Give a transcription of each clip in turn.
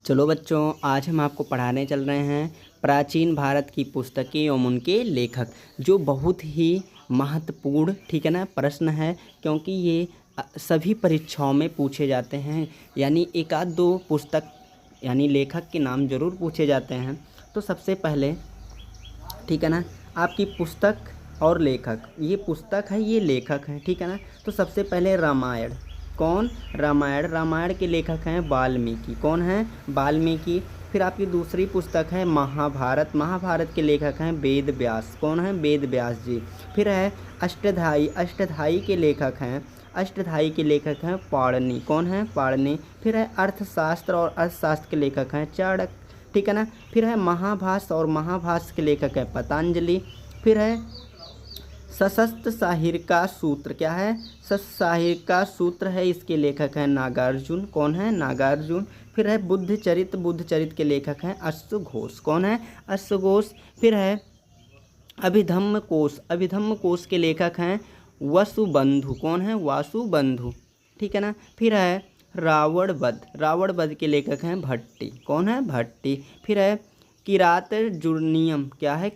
चलो बच्चों, आज हम आपको पढ़ाने चल रहे हैं प्राचीन भारत की पुस्तकें एवं उनके लेखक, जो बहुत ही महत्वपूर्ण ठीक है ना प्रश्न है, क्योंकि ये सभी परीक्षाओं में पूछे जाते हैं। यानी एक आध दो पुस्तक यानी लेखक के नाम जरूर पूछे जाते हैं। तो सबसे पहले ठीक है ना, आपकी पुस्तक और लेखक, ये पुस्तक है ये लेखक हैं, ठीक है ना। तो सबसे पहले रामायण, कौन? रामायण के लेखक हैं वाल्मीकि। कौन है? वाल्मीकि। फिर आपकी दूसरी पुस्तक है महाभारत के लेखक हैं वेद व्यास। कौन है? वेद व्यास जी। फिर है अष्टधाई के लेखक हैं पाणिनि। कौन है? पाणिनि। फिर है अर्थशास्त्र और अर्थशास्त्र के लेखक हैं चाणक्य, ठीक है ना। फिर है महाभाष्य के लेखक है पतंजलि। फिर है सशस्त्र साहिर का सूत्र, क्या है? सशस्त्र साहिर का सूत्र है, इसके लेखक हैं नागार्जुन। कौन है? नागार्जुन। फिर है बुद्ध चरित के लेखक हैं अश्वघोष। कौन है? अश्वघोष। फिर है अभिधम्म कोश के लेखक हैं वसुबंधु। कौन है? वासुबंधु, ठीक है ना। फिर है रावण वध के लेखक हैं भट्टी। कौन है? भट्टी। फिर है किरातर्जुनीयम, क्या है?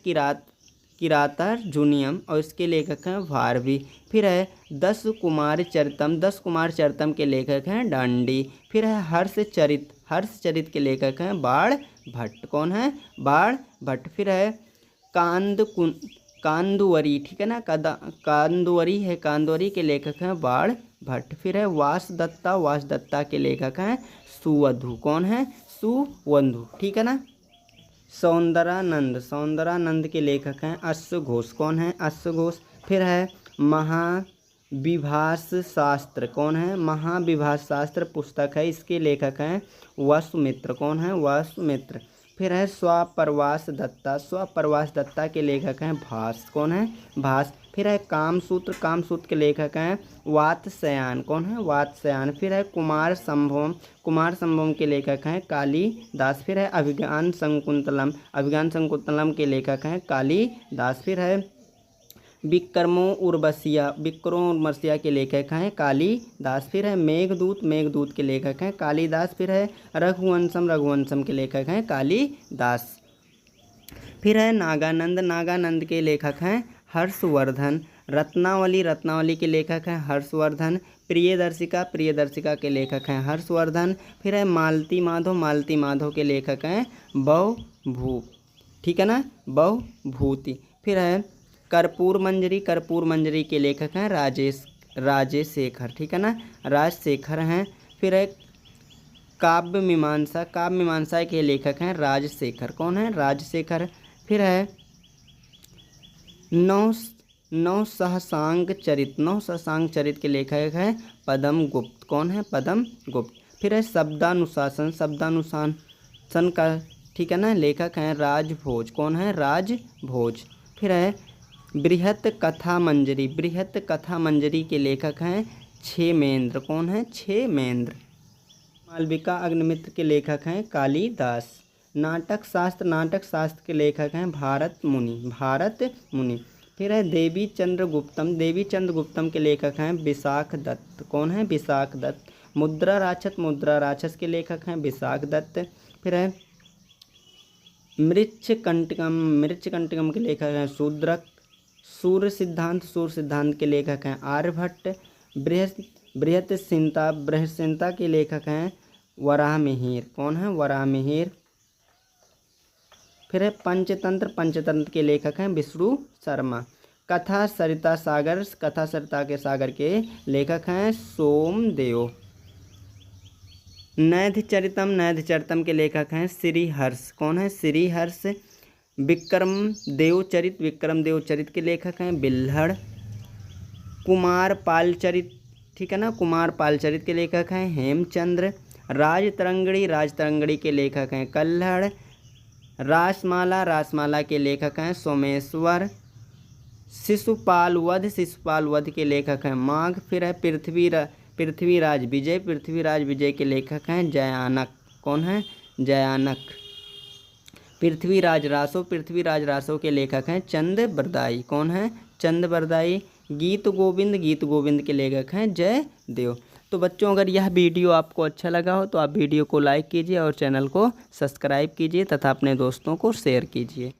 किरातर्जुनीयम, और इसके लेखक हैं भारवी। फिर है दस कुमार चरितम के लेखक हैं दंडी। फिर है हर्षचरित के लेखक हैं बाण भट्ट। कौन है? बाण भट्ट। फिर है कांदुवरी, ठीक है ना। कांदुवरी के लेखक हैं बाण भट्ट। फिर है वासदत्ता के लेखक हैं सुवधु। कौन है? सुवधु, ठीक है ना। सौंदरानंद के लेखक हैं अश्वघोष। कौन है? अश्वघोष। फिर है महाविभाष शास्त्र। कौन है? महाविभाष शास्त्र पुस्तक है, इसके लेखक हैं वसुमित्र। कौन है? वसुमित्र। फिर है स्वप्रवास दत्ता के लेखक हैं भास। कौन है? भास। फिर है कामसूत्र के लेखक हैं वात्स्यायन। कौन है? वात्स्यायन। फिर है कुमार संभवम के लेखक हैं कालिदास। फिर है अभिज्ञान शकुंतलम के लेखक हैं कालिदास। फिर है विक्रमो उर्वशिया के लेखक हैं कालिदास। फिर है मेघदूत के लेखक हैं कालिदास। फिर है रघुवंशम के लेखक हैं कालिदास। फिर है नागानंद के लेखक हैं हर्षवर्धन। रत्नावली के लेखक हैं हर्षवर्धन। प्रियदर्शिका के लेखक हैं हर्षवर्धन। फिर है मालती माधव के लेखक हैं बहुभूति, ठीक है ना, बहुभूति। फिर है कर्पूर मंजरी के लेखक हैं राजेशेखर, ठीक है ना, राजशेखर हैं। फिर है काव्य मीमांसा के लेखक हैं राजशेखर। कौन है? राजशेखर। फिर है नौ सहसांग चरित के लेखक हैं पद्म गुप्त। कौन है? पद्म गुप्त। फिर है शब्दानुशासन का, ठीक है ना, लेखक हैं राजभोज। कौन है? राजभोज। फिर है बृहत कथा मंजरी के लेखक हैं क्षेमेंद्र। कौन है? क्षेमेंद्र। मालविका अग्निमित्र के लेखक हैं कालिदास। नाटक शास्त्र के लेखक हैं भारत मुनि। फिर है देवी चंद्र गुप्तम के लेखक हैं विशाख दत्त। कौन है? विशाख दत्त। मुद्रा राक्षस के लेखक हैं विशाख दत्त। फिर है मृच्छकंटिकम के लेखक हैं शूद्रक। सूर्य सिद्धांत के लेखक हैं आर्यभट्ट। बृहस्सिंता के लेखक हैं वराहमिहिर। कौन है? वराहमिहिर। फिर है पंचतंत्र के लेखक हैं विष्णु शर्मा। कथा सरिता के सागर के लेखक हैं सोमदेव। नैध चरितम के लेखक हैं श्रीहर्ष। कौन है? श्रीहर्ष। विक्रम देव चरित के लेखक हैं बिल्हड़। कुमारपाल चरित, ठीक है ना, कुमारपाल चरित के लेखक हैं हेमचंद्र। राजतरंगिणी के लेखक हैं कल्हड़। रासमाला के लेखक हैं सोमेश्वर। शिशुपाल वध के लेखक हैं माघ। फिर है पृथ्वीराज विजय के लेखक हैं जयानक। कौन है? जयानक। पृथ्वीराज रासो के लेखक हैं चंद्रबरदाई। कौन है? चंद्रबरदाई। गीत गोविंद के लेखक हैं जयदेव। तो बच्चों अगर यह वीडियो आपको अच्छा लगा हो तो आप वीडियो को लाइक कीजिए और चैनल को सब्सक्राइब कीजिए तथा अपने दोस्तों को शेयर कीजिए।